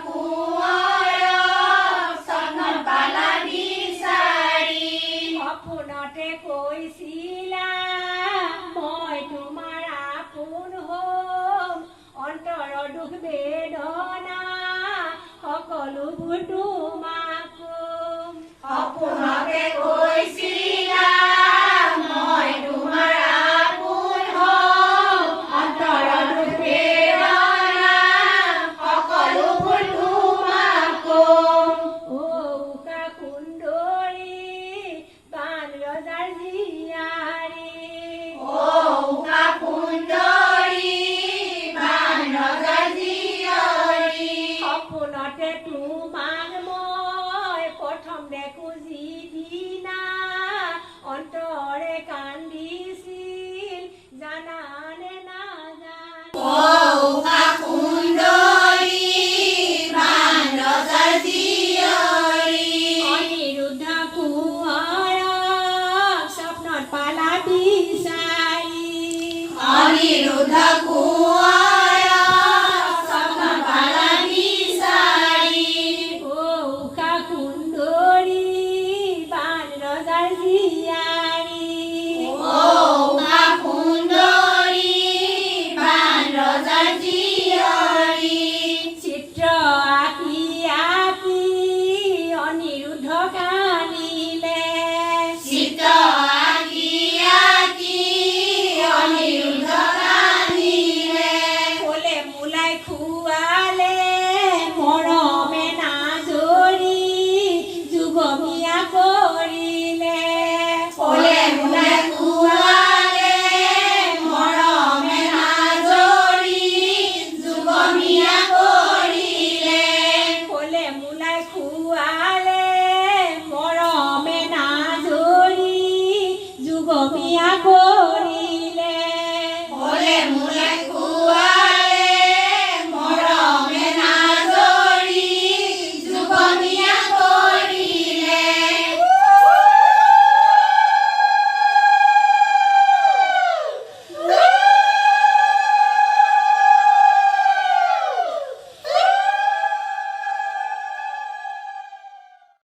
কুঁৱৰক চন্দন পালা বিচাৰি সপোনতে কৈছিলা মই তোমাৰ আপোন হ'ম অন্তৰৰ দুখ বেদনা সকলোবোৰ তোমাক কম সপোনতে কৈছিলা মই তোমাৰ আপোন হ'ম অন্তৰৰ দুখ বেদনা সকলোবোৰ তোমাক কম উকা সুন্দৰী বান ৰজাৰ জীয়াৰী উকা সুন্দৰী বান ৰজাৰ জীয়ৰী সপোনতে তোমাক মই প্ৰথম দেখো যিদিনা অন্তৰে কান্দিছিল জানানে নাজানো উকা সুন্দৰী বান ৰজাৰ জীয়ৰী অনিৰুদ্ধ কুঁৱৰক স্বপ্নত পালা বিচাৰি অনিৰুদ্ধ